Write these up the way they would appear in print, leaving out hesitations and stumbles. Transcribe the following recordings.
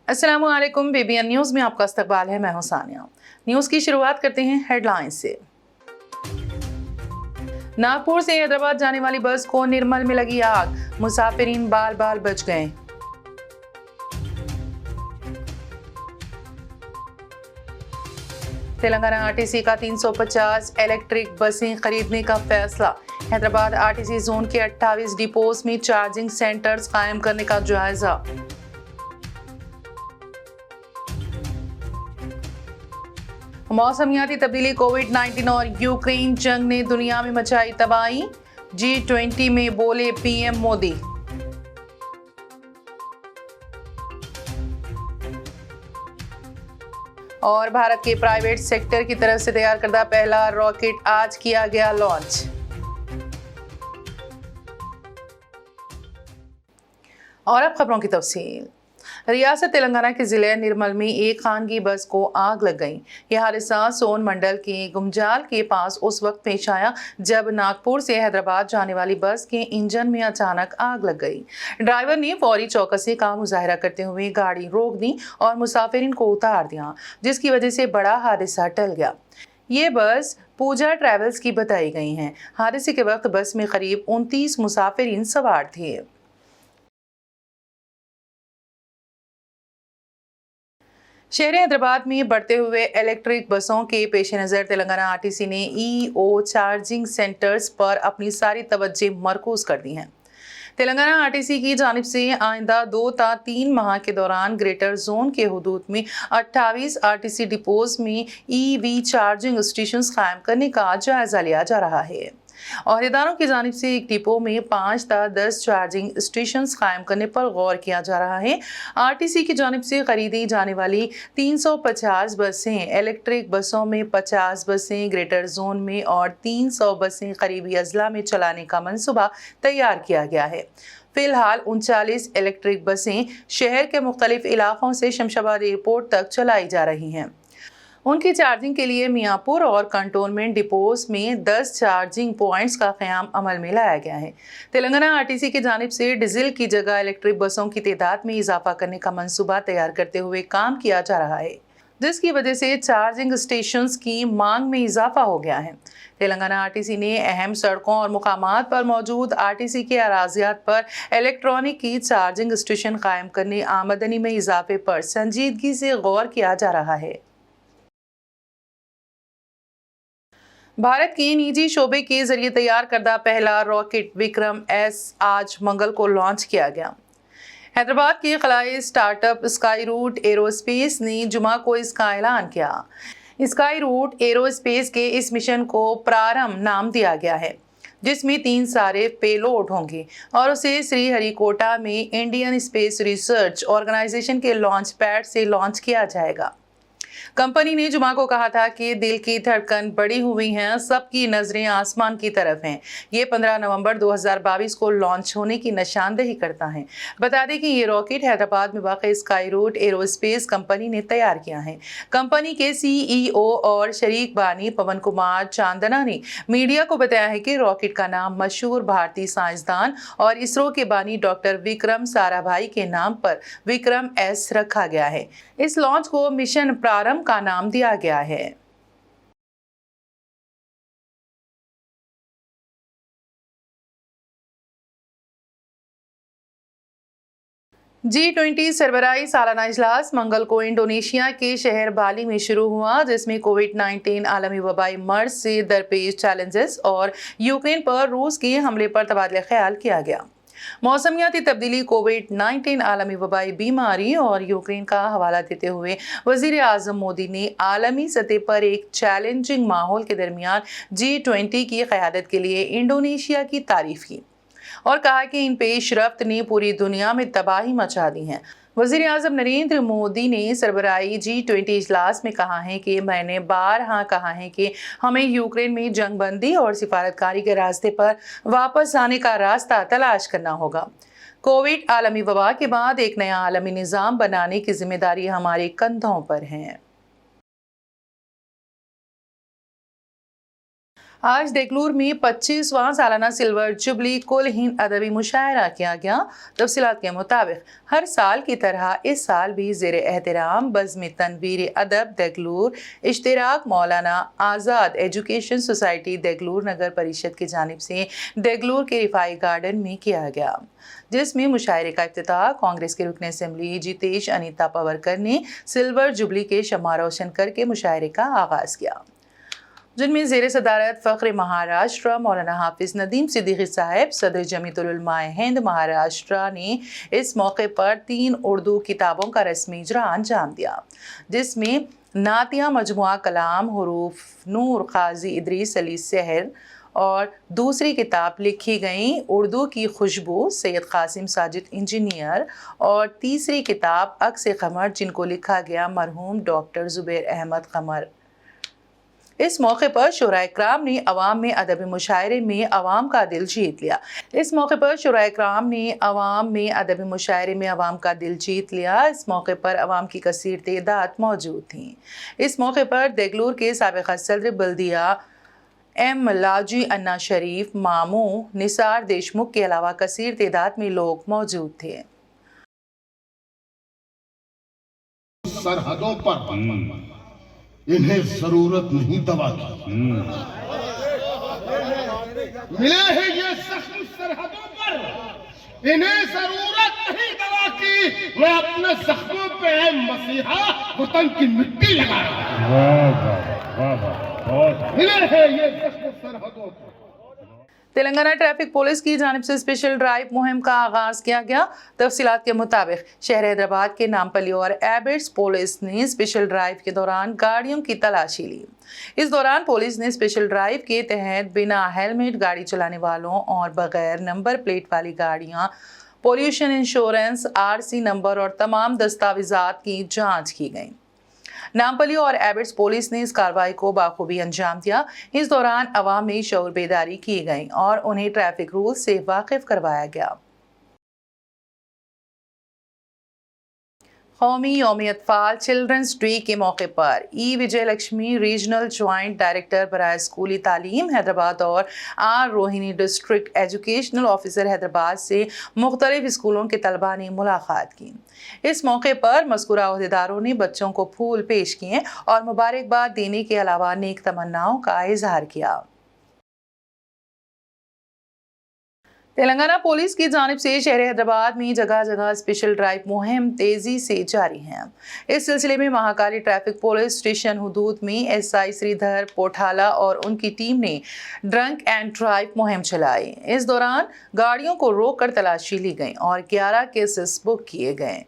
अस्सलामुअलैकुम। BBN news में आपका इस्तकबाल है। मैं हूं सानिया। न्यूज़ की शुरुआत करते हैं हेडलाइन से। नागपुर से हैदराबाद जाने वाली बस को निर्मल में लगी आग, मुसाफिरीन बाल बाल बच गए। तेलंगाना आरटीसी का 350 इलेक्ट्रिक बसें खरीदने का फैसला। हैदराबाद आरटीसी जोन के 28 डिपोज में चार्जिंग सेंटर्स कायम करने का जायजा। मौसमियाती तब्दीली, कोविड-19 और यूक्रेन जंग ने दुनिया में मचाई तबाही, G20 में बोले पीएम मोदी। और भारत के प्राइवेट सेक्टर की तरफ से तैयार करदा पहला रॉकेट आज किया गया लॉन्च। और अब खबरों की तफसील। रियासत तेलंगाना के जिले निर्मल में एक खानगी बस को आग लग गई। यह हादसा सोन मंडल के गुमजाल के पास उस वक्त पेश आया जब नागपुर से हैदराबाद जाने वाली बस के इंजन में अचानक आग लग गई। ड्राइवर ने फौरी चौकसी का मुजाहरा करते हुए गाड़ी रोक दी और मुसाफिरीन को उतार दिया, जिसकी वजह से बड़ा हादसा टल गया। ये बस पूजा ट्रैवल्स की बताई गई है। हादसे के वक्त बस में करीब 29 मुसाफिरीन सवार थे। शहर हैदराबाद में बढ़ते हुए इलेक्ट्रिक बसों के पेश नज़र तेलंगाना आरटीसी ने ईओ चार्जिंग सेंटर्स पर अपनी सारी तवज्जो मरकूज कर दी है। तेलंगाना आरटीसी की जानिब से आइंदा 2 या 3 माह के दौरान ग्रेटर जोन के हुदूद में 28 आरटीसी डिपोज में ईवी चार्जिंग स्टेशन कायम करने का जायजा लिया जा रहा है। अहदेदारों की जानिब से एक डिपो में 5 या 10 चार्जिंग स्टेशन कायम करने पर गौर किया जा रहा है। आरटीसी की जानिब से खरीदी जाने वाली 350 बसें, इलेक्ट्रिक बसों में 50 बसें ग्रेटर जोन में और 300 बसें करीबी अजला में चलाने का मंसूबा तैयार किया गया है। फिलहाल 39 इलेक्ट्रिक बसें शहर के मुख्तलिफ इलाकों से शमशाबाद एयरपोर्ट तक चलाई जा रही हैं। उनकी चार्जिंग के लिए मियाँपुर और कंटोनमेंट डिपोज में 10 चार्जिंग पॉइंट्स का क़याम अमल में लाया गया है। तेलंगाना आरटीसी की जानिब से डीजल की जगह इलेक्ट्रिक बसों की तादाद में इजाफा करने का मंसूबा तैयार करते हुए काम किया जा रहा है, जिसकी वजह से चार्जिंग स्टेशंस की मांग में इजाफा हो गया है। तेलंगाना आरटीसी ने अहम सड़कों और मुकामात पर मौजूद आरटीसी के अराजियात पर इलेक्ट्रॉनिक की चार्जिंग स्टेशन कायम करने, आमदनी में इजाफे पर संजीदगी से गौर किया जा रहा है। भारत के निजी शोबे के जरिए तैयार करदा पहला रॉकेट विक्रम एस आज मंगल को लॉन्च किया गया। हैदराबाद के खलाई स्टार्टअप स्काई रूट एरोस्पेस ने जुमा को इसका ऐलान किया। स्काई रूट एरोस्पेस के इस मिशन को प्रारंभ नाम दिया गया है, जिसमें 3 सारे पेलोड होंगे और उसे श्रीहरिकोटा में इंडियन स्पेस रिसर्च ऑर्गेनाइजेशन के लॉन्च पैड से लॉन्च किया जाएगा। कंपनी ने जुमा को कहा था कि दिल की धड़कन बढ़ी हुई है, सबकी नजरें आसमान की तरफ हैं। ये 15 नवंबर 2022 को लॉन्च होने की निशानदेही करता है। बता दें कि ये रॉकेट हैदराबाद में वाक़ स्काई रूट एरोस्पेस कंपनी ने तैयार किया है। कंपनी के सीईओ और शरीक बानी पवन कुमार चांदना ने मीडिया को बताया है कि रॉकेट का नाम मशहूर भारतीय साइंसदान और इसरो के बानी डॉक्टर विक्रम साराभाई के नाम पर विक्रम एस रखा गया है। इस लॉन्च को मिशन प्रारंभ का नाम दिया गया है। G20 सरबराही सालाना इजलास मंगल को इंडोनेशिया के शहर बाली में शुरू हुआ, जिसमें कोविड-19 आलमी वबाई मर्ज से दरपेश चैलेंजेस और यूक्रेन पर रूस के हमले पर तबादला ख्याल किया गया। मौसमियाती तब्दीली, कोविड-19 आलमी वबाई बीमारी और यूक्रेन का हवाला देते हुए वजीर आजम मोदी ने आलमी सतह पर एक चैलेंजिंग माहौल के दरमियान G20 की क़यादत के लिए इंडोनेशिया की तारीफ की और कहा कि इन पेशरफ्त ने पूरी दुनिया में तबाही मचा दी है। वज़ीर आज़म नरेंद्र मोदी ने सरबराही G20 इजलास में कहा है कि मैंने बारहा कहा है कि हमें यूक्रेन में जंगबंदी और सिफारतकारी के रास्ते पर वापस आने का रास्ता तलाश करना होगा। कोविड आलमी वबा के बाद एक नया आलमी निज़ाम बनाने की जिम्मेदारी हमारे कंधों पर है। आज देगलूर में 25वां सालाना सिल्वर जुबली कुल हिंद अदबी मुशायरा किया गया। तफसीलात के मुताबिक हर साल की तरह इस साल भी ज़ेरे एहतराम बज़्म तनवीर अदब देगलूर इश्तिराक मौलाना आज़ाद एजुकेशन सोसाइटी देगलूर नगर परिषद की जानिब से देगलूर के रिफाई गार्डन में किया गया, जिसमें मुशायरे का इफ्तिताह कांग्रेस के रुकन असेंबली जितेश अनीता पवरकर ने सिल्वर जुबली के शम्मा रोशन करके मुशायरे का आगाज़ किया, जिनमें ज़ेरे सदारत फ़ख्र महाराष्ट्र मौलाना हाफिज नदीम सिद्दीकी साहब सदर जमीयतुल उलमाए हिंद महाराष्ट्र ने इस मौके पर 3 उर्दू किताबों का रस्मी इजरा अंजाम दिया, जिसमें नातिया मजमुआ कलाम हुरूफ नूर काजी इदरीस अली सहर और दूसरी किताब लिखी गई उर्दू की खुशबू सैयद कासिम साजिद इंजीनियर और तीसरी किताब अक्स कमर जिनको लिखा गया मरहूम डॉक्टर जुबैर अहमद कमर। इस मौके पर शुरा-ए-इकराम ने अवाम में अदबी मुशायरे में अवाम का दिल जीत लिया। इस मौके पर शुरा-ए-इकराम ने अवाम में अदबी मुशायरे में अवाम का दिल जीत लिया। इस मौके पर अवाम की कसीर तादाद मौजूद थी। इस मौके पर देगलूर के साबिक़ सदर बल्दिया एम लाजी अन्ना शरीफ मामू निसार देशमुख के अलावा कसीर तादाद में लोग मौजूद थे। सरहदों पर इन्हें जरूरत नहीं दवा की, मिले हैं ये जख्म सरहदों पर, इन्हें जरूरत नहीं दवा की। मैं अपने जख्मों पे मसीहा वतन की मिट्टी लगा रहा हूं। मिले हैं ये जख्म सरहदों पर। तेलंगाना ट्रैफिक पुलिस की जानिब से स्पेशल ड्राइव मुहिम का आगाज किया गया। तफसीलात के मुताबिक शहर हैदराबाद के नामपल्ली और एबिट्स पुलिस ने स्पेशल ड्राइव के दौरान गाड़ियों की तलाशी ली। इस दौरान पुलिस ने स्पेशल ड्राइव के तहत बिना हेलमेट गाड़ी चलाने वालों और बगैर नंबर प्लेट वाली गाड़ियां, पोल्यूशन इंश्योरेंस, आरसी नंबर और तमाम दस्तावेजात की जाँच की गई। नामपल्ली और एबिट्स पुलिस ने इस कार्रवाई को बाखूबी अंजाम दिया। इस दौरान अवाम में शऊर बेदारी की गई और उन्हें ट्रैफिक रूल से वाकिफ करवाया गया। कौमी यौम अतफाल चिल्ड्रंस डे के मौके पर E Vijay Lakshmi regional joint director बराए स्कूली तालीम हैदराबाद और R Rohini district educational officer Hyderabad से मुख्तलिफ स्कूलों के तलबा ने मुलाकात की। इस मौके पर मज़कूरा ओहदेदारों ने बच्चों को फूल पेश किए और मुबारकबाद देने के अलावा नेक तमन्नाओं का इजहार किया। तेलंगाना पुलिस की जानिब से शहर हैदराबाद में जगह जगह स्पेशल ड्राइव मुहिम तेजी से जारी है। इस सिलसिले में महाकाली ट्रैफिक पुलिस स्टेशन हुदूद में एसआई श्रीधर पोठाला और उनकी टीम ने ड्रंक एंड ड्राइव मुहिम चलाई। इस दौरान गाड़ियों को रोककर तलाशी ली गई और 11 केसेस बुक किए गए।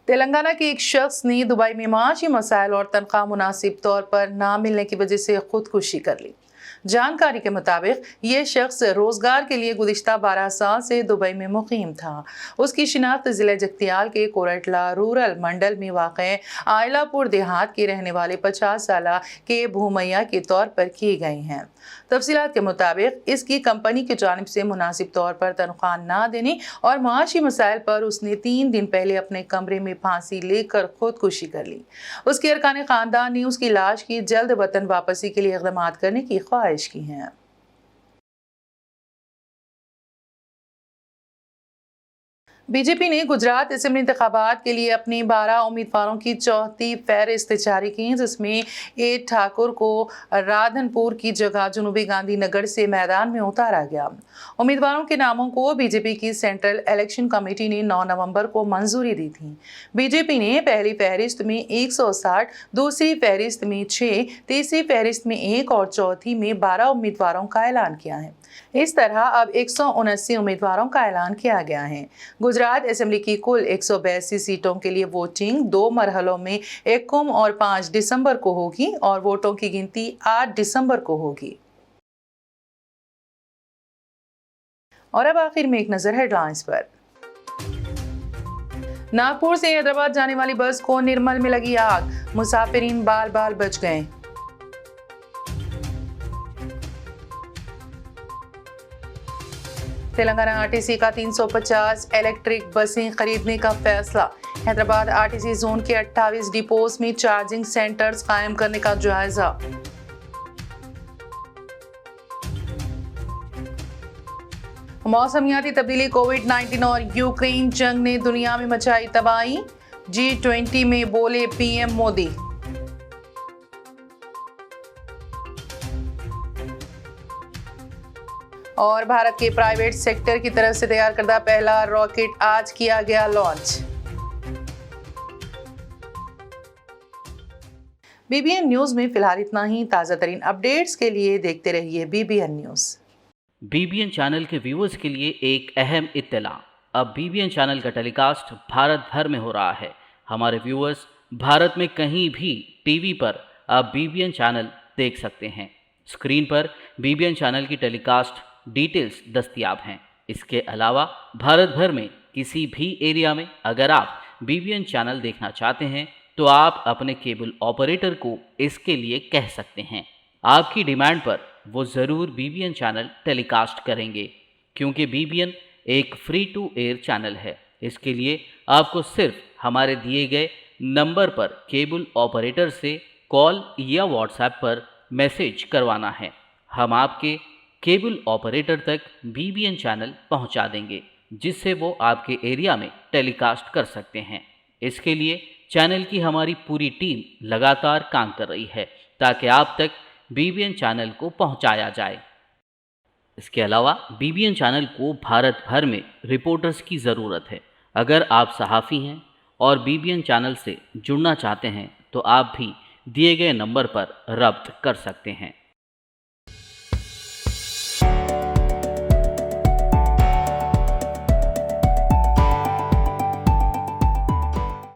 तेलंगाना के एक शख्स ने दुबई में माशी मसाइल और तनख्वाह मुनासिब तौर पर ना मिलने की वजह से खुदकुशी कर ली। जानकारी के मुताबिक ये शख्स रोजगार के लिए गुज़िश्ता 12 साल से दुबई में मुकीम था। उसकी शिनाख्त जिले जगतियाल के कोरटला रूरल मंडल में वाक़े आयलापुर देहात के रहने वाले 50 साल के भूमैया के तौर पर की गई हैं। तफसीलात के मुताबिक इसकी कंपनी की जानिब से मुनासिब तौर पर तनख्वाह ना देने और माशी मसाइल पर उसने 3 दिन पहले अपने कमरे में फांसी लेकर खुदकुशी कर ली। उसके अरकान ख़ानदान ने उसकी लाश की जल्द वतन वापसी के लिए इक़दाम करने की ख्वाहिश की हैं। बीजेपी ने गुजरात असेंबली इंतखाबात के लिए अपनी 12 उम्मीदवारों की चौथी फहरिस्त जारी की, जिसमें ए ठाकुर को राधनपुर की जगह जनूबी गांधीनगर से मैदान में उतारा गया। उम्मीदवारों के नामों को बीजेपी की सेंट्रल इलेक्शन कमेटी ने 9 नवंबर को मंजूरी दी थी। बीजेपी ने पहली फहरिस्त में 160, दूसरी फहरिस्त में 6, तीसरी फहरिस्त में 1 और चौथी में 12 उम्मीदवारों का ऐलान किया है। इस तरह अब 179 उम्मीदवारों का ऐलान किया गया है। गुजरात असेंबली की कुल 182 सीटों के लिए वोटिंग 2 मरहलों में 1 और 5 दिसंबर को होगी और वोटों की गिनती 8 दिसंबर को होगी। और अब आखिर में एक नजर हेडलाइंस पर। नागपुर से हैदराबाद जाने वाली बस को निर्मल में लगी आग, मुसाफिरीन बाल बाल बच गए। तेलंगाना आरटीसी का 350 इलेक्ट्रिक बसें खरीदने का फैसला। हैदराबाद आरटीसी जोन के 28 डिपोज में चार्जिंग सेंटर्स कायम करने का जायजा। मौसमियाती तब्दीली, कोविड-19 और यूक्रेन जंग ने दुनिया में मचाई तबाही। G20 में बोले पीएम मोदी। और भारत के प्राइवेट सेक्टर की तरफ से तैयार करदा पहला रॉकेट आज किया गया लॉन्च। बीबीएन न्यूज में फिलहाल इतना ही। ताज़ा तरीन अपडेट्स के लिए देखते रहिए बीबीएन न्यूज। बीबीएन चैनल के व्यूअर्स के लिए एक अहम इत्तला। अब बीबीएन चैनल का टेलीकास्ट भारत भर में हो रहा है। हमारे व्यूअर्स भारत में कहीं भी टीवी पर अब बीबीएन चैनल देख सकते हैं। स्क्रीन पर बीबीएन चैनल की टेलीकास्ट डिटेल्स दस्तयाब हैं। इसके अलावा भारत भर में किसी भी एरिया में अगर आप बीबीएन चैनल देखना चाहते हैं तो आप अपने केबल ऑपरेटर को इसके लिए कह सकते हैं। आपकी डिमांड पर वो ज़रूर बीबीएन चैनल टेलीकास्ट करेंगे, क्योंकि बीबीएन एक फ्री टू एयर चैनल है। इसके लिए आपको सिर्फ हमारे दिए गए नंबर पर केबल ऑपरेटर से कॉल या व्हाट्सएप पर मैसेज करवाना है। हम आपके केबल ऑपरेटर तक बीबीएन चैनल पहुंचा देंगे, जिससे वो आपके एरिया में टेलीकास्ट कर सकते हैं। इसके लिए चैनल की हमारी पूरी टीम लगातार काम कर रही है ताकि आप तक बीबीएन चैनल को पहुंचाया जाए। इसके अलावा बीबीएन चैनल को भारत भर में रिपोर्टर्स की ज़रूरत है। अगर आप सहाफ़ी हैं और बीबीएन चैनल से जुड़ना चाहते हैं तो आप भी दिए गए नंबर पर रब्त कर सकते हैं।